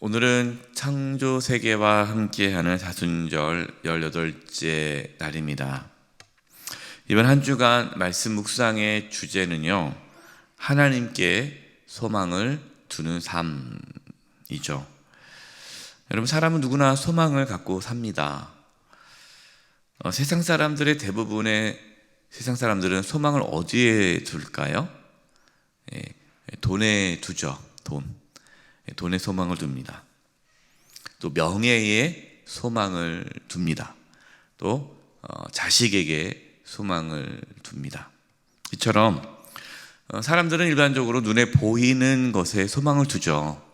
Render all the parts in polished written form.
오늘은 창조 세계와 함께하는 사순절 18째 날입니다. 이번 한 주간 말씀 묵상의 주제는요, 하나님께 소망을 두는 삶이죠. 여러분, 사람은 누구나 소망을 갖고 삽니다. 세상 사람들의 대부분의 세상 사람들은 소망을 어디에 둘까요? 돈에 두죠. 돈에 소망을 둡니다. 또 명예에 소망을 둡니다. 또 자식에게 소망을 둡니다. 이처럼 사람들은 일반적으로 눈에 보이는 것에 소망을 두죠.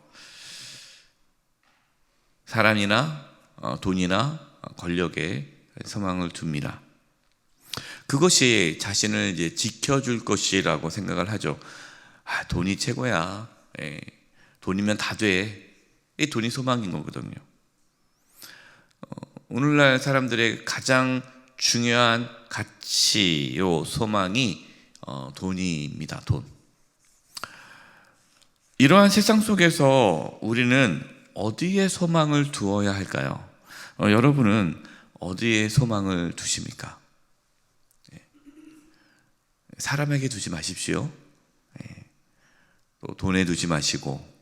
사람이나 돈이나 권력에 소망을 둡니다. 그것이 자신을 이제 지켜줄 것이라고 생각을 하죠. 돈이 최고야. 돈이면 다 돼. 이 돈이 소망인 거거든요. 오늘날 사람들의 가장 중요한 가치요 소망이 돈입니다. 돈. 이러한 세상 속에서 우리는 어디에 소망을 두어야 할까요? 여러분은 어디에 소망을 두십니까? 사람에게 두지 마십시오. 또 돈에 두지 마시고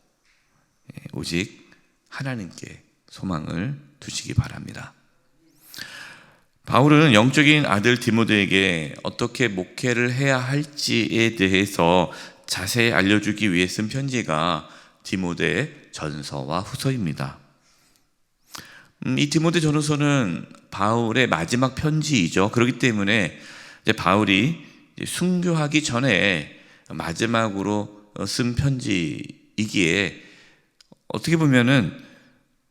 오직 하나님께 소망을 두시기 바랍니다. 바울은 영적인 아들 디모데에게 어떻게 목회를 해야 할지에 대해서 자세히 알려주기 위해 쓴 편지가 디모데 전서와 후서입니다. 이 디모데 전후서는 바울의 마지막 편지이죠. 그렇기 때문에 이제 바울이 순교하기 전에 마지막으로 쓴 편지이기에 어떻게 보면은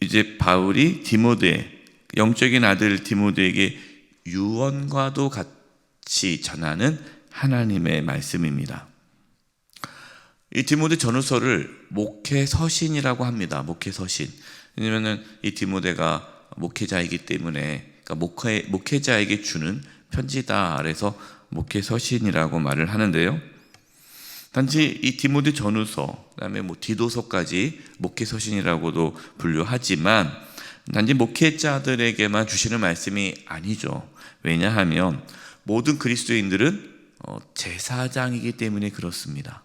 이제 바울이 디모데, 영적인 아들 디모데에게 유언과도 같이 전하는 하나님의 말씀입니다. 이 디모데 전후서를 목회서신이라고 합니다. 목회서신. 왜냐면은 이 디모데가 목회자이기 때문에, 그러니까 목회자에게 주는 편지다. 그래서 목회서신이라고 말을 하는데요. 단지 이 디모데 전후서, 그다음에 디도서까지 목회서신이라고도 분류하지만 단지 목회자들에게만 주시는 말씀이 아니죠. 왜냐하면 모든 그리스도인들은 제사장이기 때문에 그렇습니다.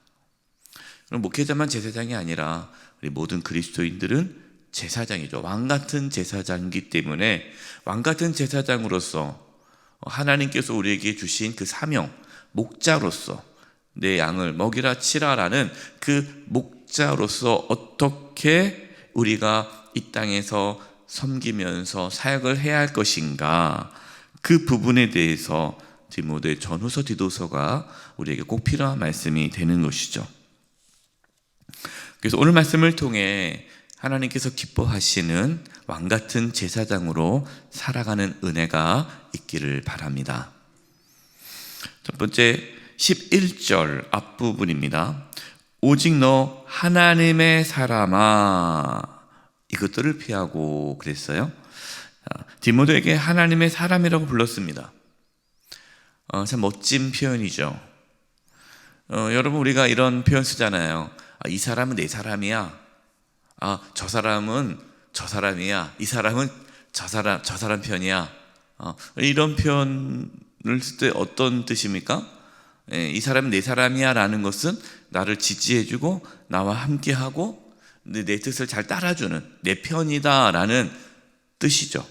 그럼 목회자만 제사장이 아니라 우리 모든 그리스도인들은 제사장이죠. 왕같은 제사장이기 때문에 왕같은 제사장으로서 하나님께서 우리에게 주신 그 사명, 목자로서 내 양을 먹이라 치라라는 그 목자로서 어떻게 우리가 이 땅에서 섬기면서 사역을 해야 할 것인가, 그 부분에 대해서 디모데 전후서 디도서가 우리에게 꼭 필요한 말씀이 되는 것이죠. 그래서 오늘 말씀을 통해 하나님께서 기뻐하시는 왕같은 제사장으로 살아가는 은혜가 있기를 바랍니다. 첫 번째 11절 앞부분입니다. 오직 너 하나님의 사람아, 이것들을 피하고 그랬어요. 디모데에게 하나님의 사람이라고 불렀습니다. 참 멋진 표현이죠. 여러분, 우리가 이런 표현 쓰잖아요. 이 사람은 내 사람이야. 저 사람은 저 사람이야. 이 사람은 저 사람 편이야. 이런 표현을 쓸 때 어떤 뜻입니까? 이 사람은 내 사람이야 라는 것은 나를 지지해주고 나와 함께하고 내 뜻을 잘 따라주는 내 편이다 라는 뜻이죠.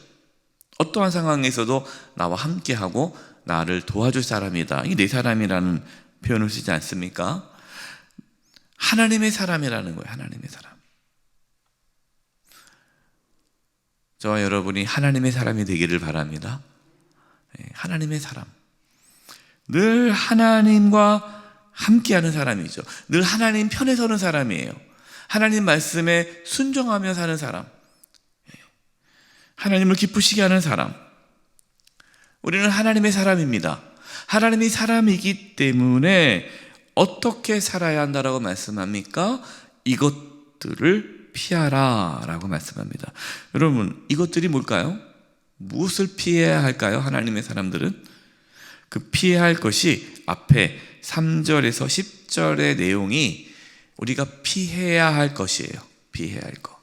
어떠한 상황에서도 나와 함께하고 나를 도와줄 사람이다, 이게 내 사람이라는 표현을 쓰지 않습니까? 하나님의 사람이라는 거예요. 하나님의 사람. 저와 여러분이 하나님의 사람이 되기를 바랍니다. 하나님의 사람. 늘 하나님과 함께하는 사람이죠. 늘 하나님 편에 서는 사람이에요. 하나님 말씀에 순종하며 사는 사람. 하나님을 기쁘시게 하는 사람. 우리는 하나님의 사람입니다. 하나님이 사람이기 때문에 어떻게 살아야 한다라고 말씀합니까? 이것들을 피하라 라고 말씀합니다. 여러분, 이것들이 뭘까요? 무엇을 피해야 할까요? 하나님의 사람들은 그 피해야 할 것이 앞에 3절에서 10절의 내용이 우리가 피해야 할 것이에요. 피해야 할 것.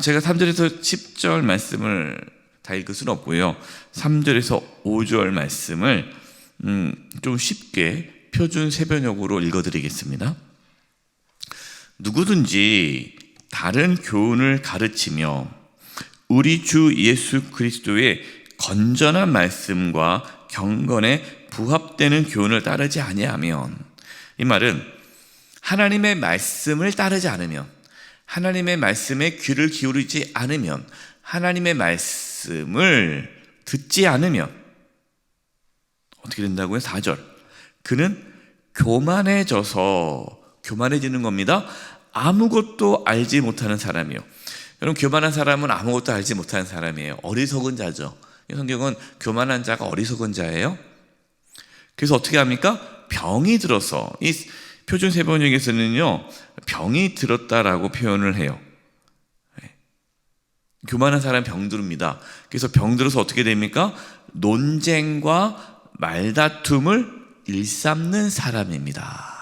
제가 3절에서 10절 말씀을 다 읽을 수는 없고요. 3절에서 5절 말씀을 좀 쉽게 표준 세변역으로 읽어드리겠습니다. 누구든지 다른 교훈을 가르치며 우리 주 예수 그리스도의 건전한 말씀과 경건에 부합되는 교훈을 따르지 아니하면, 이 말은 하나님의 말씀을 따르지 않으면, 하나님의 말씀에 귀를 기울이지 않으면, 하나님의 말씀을 듣지 않으면 어떻게 된다고요? 4절. 그는 교만해지는 겁니다. 아무것도 알지 못하는 사람이요. 여러분, 교만한 사람은 아무것도 알지 못하는 사람이에요. 어리석은 자죠. 이 성경은 교만한 자가 어리석은 자예요. 그래서 어떻게 합니까? 병이 들어서, 이 표준 세번역에서는요, 병이 들었다라고 표현을 해요. 교만한 사람 병들입니다. 그래서 병들어서 어떻게 됩니까? 논쟁과 말다툼을 일삼는 사람입니다.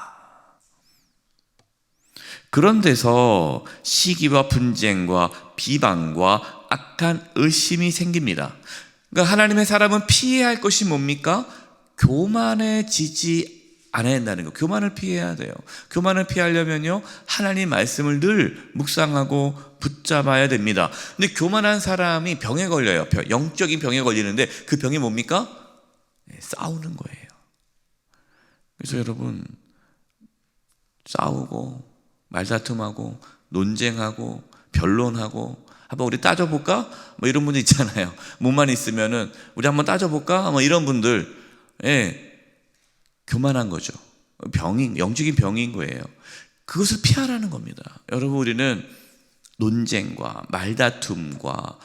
그런 데서 시기와 분쟁과 비방과 악한 의심이 생깁니다. 그러니까 하나님의 사람은 피해야 할 것이 뭡니까? 교만해지지 않아야 한다는 거. 교만을 피해야 돼요. 교만을 피하려면요, 하나님 말씀을 늘 묵상하고 붙잡아야 됩니다. 근데 교만한 사람이 병에 걸려요. 영적인 병에 걸리는데 그 병이 뭡니까? 싸우는 거예요. 그래서 여러분, 싸우고 말다툼하고 논쟁하고 변론하고, 한번 우리 따져볼까? 뭐 이런 분들 있잖아요. 몸만 있으면은 우리 한번 따져볼까? 뭐 이런 분들, 교만한 거죠. 영적인 병인 거예요. 그것을 피하라는 겁니다. 여러분, 우리는 논쟁과 말다툼과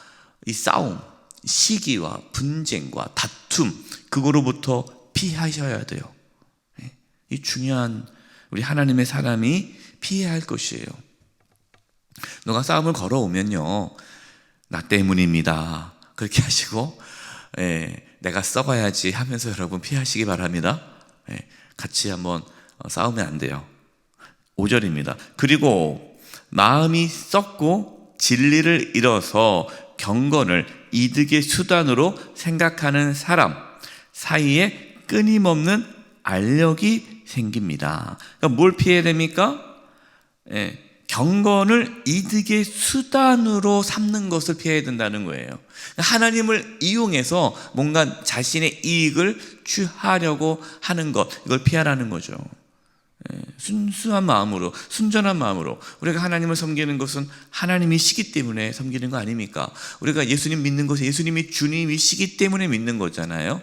이 싸움, 시기와 분쟁과 다툼, 그거로부터 피하셔야 돼요. 이 중요한 우리 하나님의 사람이 피해야 할 것이에요. 누가 싸움을 걸어오면요, 나 때문입니다, 그렇게 하시고, 내가 썩어야지 하면서 여러분 피하시기 바랍니다. 같이 한번 싸우면 안 돼요. 5절입니다. 그리고 마음이 썩고 진리를 잃어서 경건을 이득의 수단으로 생각하는 사람 사이에 끊임없는 알력이 생깁니다. 그러니까 뭘 피해야 됩니까? 경건을 이득의 수단으로 삼는 것을 피해야 된다는 거예요. 하나님을 이용해서 뭔가 자신의 이익을 취하려고 하는 것, 이걸 피하라는 거죠. 순수한 마음으로, 순전한 마음으로. 우리가 하나님을 섬기는 것은 하나님이시기 때문에 섬기는 거 아닙니까? 우리가 예수님 믿는 것은 예수님이 주님이시기 때문에 믿는 거잖아요.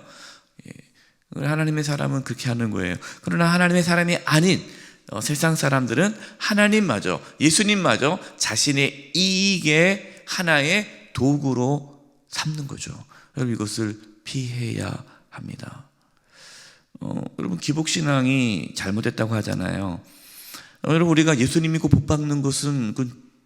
하나님의 사람은 그렇게 하는 거예요. 그러나 하나님의 사람이 아닌 세상 사람들은 하나님마저, 예수님마저 자신의 이익의 하나의 도구로 삼는 거죠. 여러분, 이것을 피해야 합니다. 여러분, 기복신앙이 잘못됐다고 하잖아요. 여러분, 우리가 예수님 믿고 복 받는 것은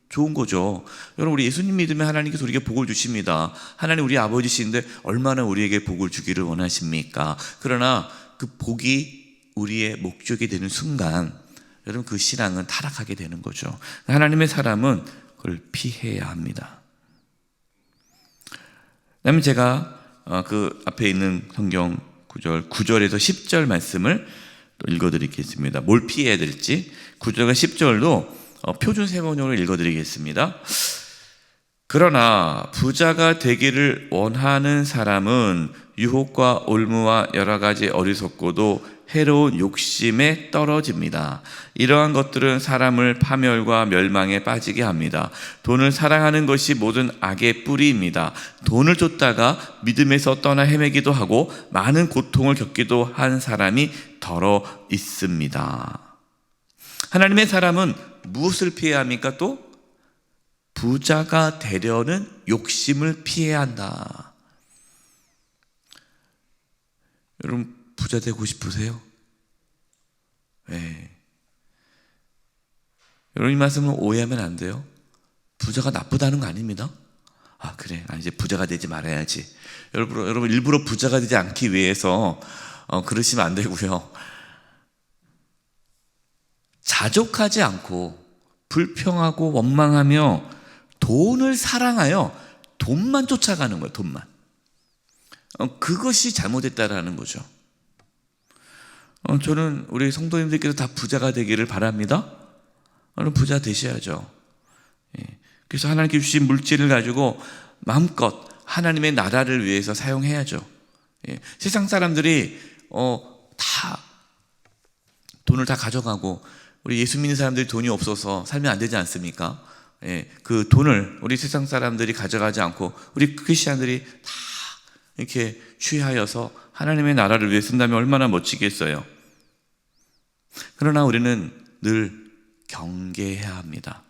좋은 거죠. 여러분, 우리 예수님 믿으면 하나님께서 우리에게 복을 주십니다. 하나님 우리 아버지신데 얼마나 우리에게 복을 주기를 원하십니까? 그러나 그 복이 우리의 목적이 되는 순간, 여러분, 그 신앙은 타락하게 되는 거죠. 하나님의 사람은 그걸 피해야 합니다. 그다음에 제가 그 앞에 있는 성경 구절 9절에서 10절 말씀을 또 읽어드리겠습니다. 뭘 피해야 될지 9절과 10절도 표준 세번역으로 읽어드리겠습니다. 그러나 부자가 되기를 원하는 사람은 유혹과 올무와 여러 가지 어리석고도 해로운 욕심에 떨어집니다. 이러한 것들은 사람을 파멸과 멸망에 빠지게 합니다. 돈을 사랑하는 것이 모든 악의 뿌리입니다. 돈을 쫓다가 믿음에서 떠나 헤매기도 하고 많은 고통을 겪기도 한 사람이 더러 있습니다. 하나님의 사람은 무엇을 피해야 합니까? 또 부자가 되려는 욕심을 피해야 한다. 여러분, 부자 되고 싶으세요? 네. 여러분, 이 말씀은 오해하면 안 돼요. 부자가 나쁘다는 거 아닙니다. 아, 그래, 이제 부자가 되지 말아야지. 여러분 일부러 부자가 되지 않기 위해서 그러시면 안 되고요. 자족하지 않고 불평하고 원망하며 돈을 사랑하여 돈만 쫓아가는 거예요. 돈만. 그것이 잘못됐다라는 거죠. 저는 우리 성도님들께서 다 부자가 되기를 바랍니다. 여러분 부자 되셔야죠. 그래서 하나님께 주신 물질을 가지고 마음껏 하나님의 나라를 위해서 사용해야죠. 세상 사람들이 다 돈을 다 가져가고 우리 예수 믿는 사람들이 돈이 없어서 살면 안 되지 않습니까? 그 돈을 우리 세상 사람들이 가져가지 않고 우리 크리스찬들이 다 이렇게 취하여서 하나님의 나라를 위해 쓴다면 얼마나 멋지겠어요. 그러나 우리는 늘 경계해야 합니다.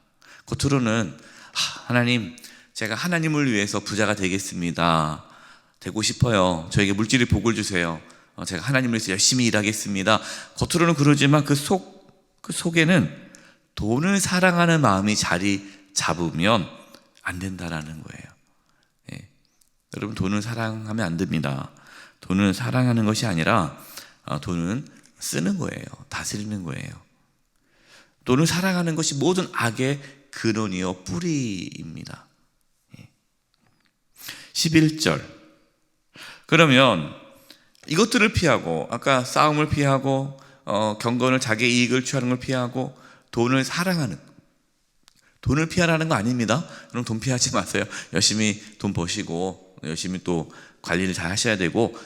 겉으로는 하나님, 제가 하나님을 위해서 부자가 되겠습니다. 되고 싶어요. 저에게 물질의 복을 주세요. 제가 하나님을 위해서 열심히 일하겠습니다. 겉으로는 그러지만 그 속에는 돈을 사랑하는 마음이 자리 잡으면 안 된다라는 거예요. 여러분 돈을 사랑하면 안 됩니다. 돈을 사랑하는 것이 아니라 돈은 쓰는 거예요. 다스리는 거예요. 돈을 사랑하는 것이 모든 악의 근원이요 뿌리입니다. 11절. 그러면 이것들을 피하고 아까 싸움을 피하고 경건을 자기의 이익을 취하는 걸 피하고 돈을 사랑하는, 돈을 피하라는 거 아닙니다. 그럼 돈 피하지 마세요. 열심히 돈 버시고 열심히 또 관리를 잘 하셔야 되고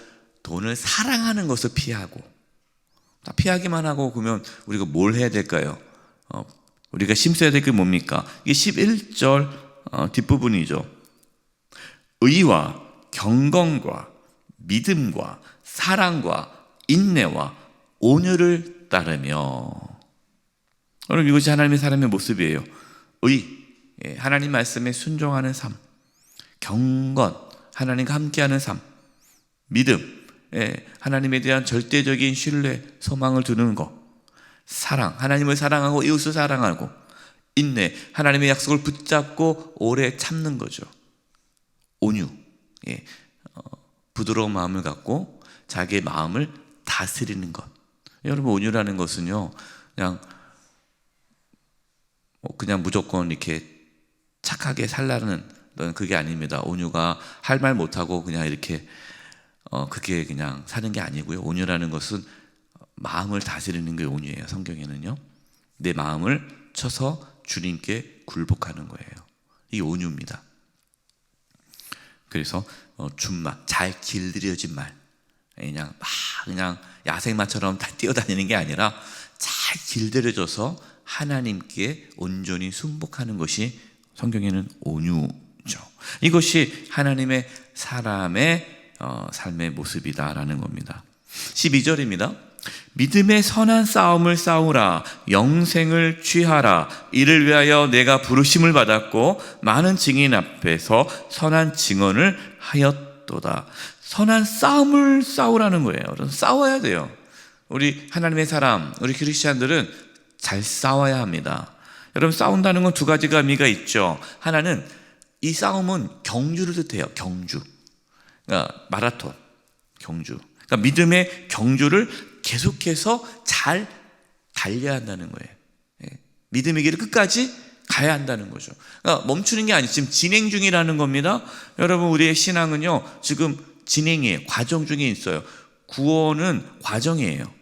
돈을 사랑하는 것을 피하고, 다 피하기만 하고 그러면 우리가 뭘 해야 될까요? 우리가 심써야 될 게 뭡니까? 이게 11절 뒷부분이죠. 의와 경건과 믿음과 사랑과 인내와 온유를 따르며. 여러분 이것이 하나님의 사람의 모습이에요. 의, 하나님 말씀에 순종하는 삶. 경건, 하나님과 함께하는 삶. 믿음, 하나님에 대한 절대적인 신뢰, 소망을 두는 것. 사랑, 하나님을 사랑하고 이웃을 사랑하고. 인내, 하나님의 약속을 붙잡고 오래 참는 거죠. 온유, 부드러운 마음을 갖고 자기의 마음을 다스리는 것. 여러분 온유라는 것은요 그냥 무조건 이렇게 착하게 살라는 그게 아닙니다. 온유가 할 말 못하고 그냥 이렇게 그게 그냥 사는 게 아니고요. 온유라는 것은 마음을 다스리는 게 온유예요. 성경에는요. 내 마음을 쳐서 주님께 굴복하는 거예요. 이게 온유입니다. 그래서 준말, 잘 길들여진 말, 그냥 야생마처럼 다 뛰어다니는 게 아니라 잘 길들여져서 하나님께 온전히 순복하는 것이 성경에는 온유죠. 이것이 하나님의 사람의 삶의 모습이다라는 겁니다. 12절입니다. 믿음의 선한 싸움을 싸우라. 영생을 취하라. 이를 위하여 내가 부르심을 받았고 많은 증인 앞에서 선한 증언을 하였도다. 선한 싸움을 싸우라는 거예요. 싸워야 돼요. 우리 하나님의 사람, 우리 크리스찬들은 잘 싸워야 합니다. 여러분 싸운다는 건 두 가지가 의미가 있죠. 하나는 이 싸움은 경주를 뜻해요. 경주. 그러니까 마라톤, 경주. 그러니까 믿음의 경주를 계속해서 잘 달려야 한다는 거예요. 믿음의 길을 끝까지 가야 한다는 거죠. 그러니까 멈추는 게 아니죠. 지금 진행 중이라는 겁니다. 여러분 우리의 신앙은요 지금 진행이에요. 과정 중에 있어요. 구원은 과정이에요.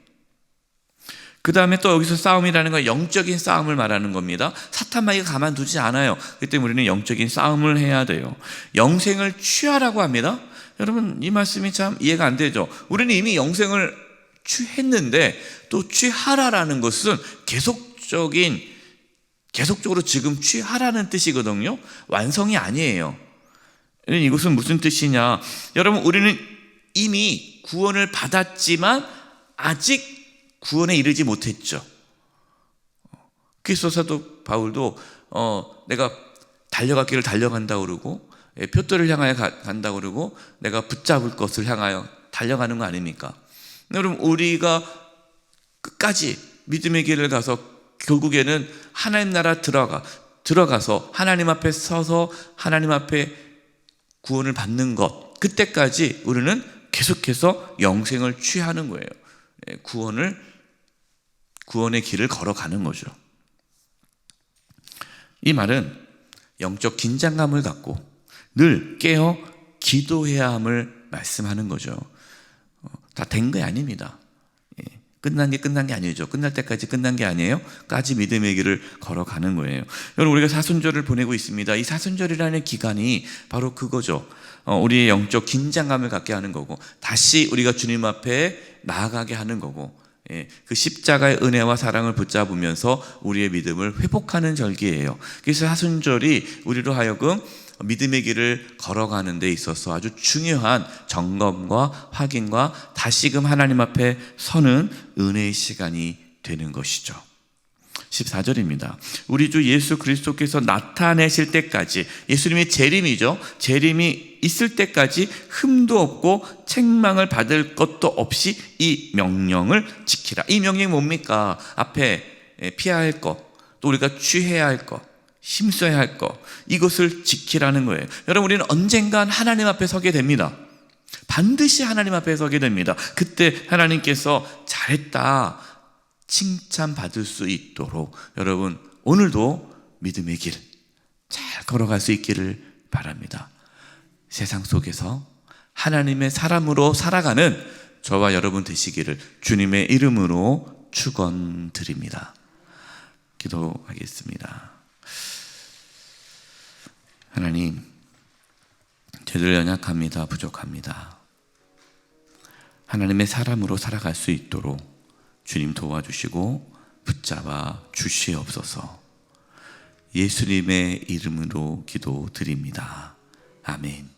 그 다음에 또 여기서 싸움이라는 건 영적인 싸움을 말하는 겁니다. 사탄 마귀가 가만두지 않아요. 그렇기 때문에 우리는 영적인 싸움을 해야 돼요. 영생을 취하라고 합니다. 여러분 이 말씀이 참 이해가 안 되죠. 우리는 이미 영생을 취했는데 또 취하라라는 것은 계속적으로 지금 취하라는 뜻이거든요. 완성이 아니에요. 이것은 무슨 뜻이냐? 여러분 우리는 이미 구원을 받았지만 아직 구원에 이르지 못했죠. 그래서 사도 바울도 내가 달려갈 길을 달려간다고 그러고 표대를 향하여 간다고 그러고 내가 붙잡을 것을 향하여 달려가는 거 아닙니까? 여러분 우리가 끝까지 믿음의 길을 가서 결국에는 하나님 나라 들어가서 하나님 앞에 서서 하나님 앞에 구원을 받는 것, 그때까지 우리는 계속해서 영생을 취하는 거예요. 구원의 길을 걸어가는 거죠. 이 말은 영적 긴장감을 갖고 늘 깨어 기도해야 함을 말씀하는 거죠. 다 된 게 아닙니다. 끝난 게 아니죠. 끝날 때까지 끝난 게 아니에요. 까지 믿음의 길을 걸어가는 거예요. 여러분, 우리가 사순절을 보내고 있습니다. 이 사순절이라는 기간이 바로 그거죠. 우리의 영적 긴장감을 갖게 하는 거고, 다시 우리가 주님 앞에 나아가게 하는 거고, 그 십자가의 은혜와 사랑을 붙잡으면서 우리의 믿음을 회복하는 절기예요. 그래서 사순절이 우리로 하여금 믿음의 길을 걸어가는 데 있어서 아주 중요한 점검과 확인과 다시금 하나님 앞에 서는 은혜의 시간이 되는 것이죠. 14절입니다. 우리 주 예수 그리스도께서 나타내실 때까지, 예수님의 재림이죠. 재림이 있을 때까지 흠도 없고 책망을 받을 것도 없이 이 명령을 지키라. 이 명령이 뭡니까? 앞에 피해야 할 것, 또 우리가 취해야 할 것, 힘써야 할 것, 이것을 지키라는 거예요. 여러분, 우리는 언젠간 하나님 앞에 서게 됩니다. 반드시 하나님 앞에 서게 됩니다. 그때 하나님께서 잘했다 칭찬받을 수 있도록 여러분, 오늘도 믿음의 길 잘 걸어갈 수 있기를 바랍니다. 세상 속에서 하나님의 사람으로 살아가는 저와 여러분 되시기를 주님의 이름으로 축원드립니다. 기도하겠습니다. 하나님, 저희들 연약합니다. 부족합니다. 하나님의 사람으로 살아갈 수 있도록 주님 도와주시고 붙잡아 주시옵소서. 예수님의 이름으로 기도드립니다. 아멘.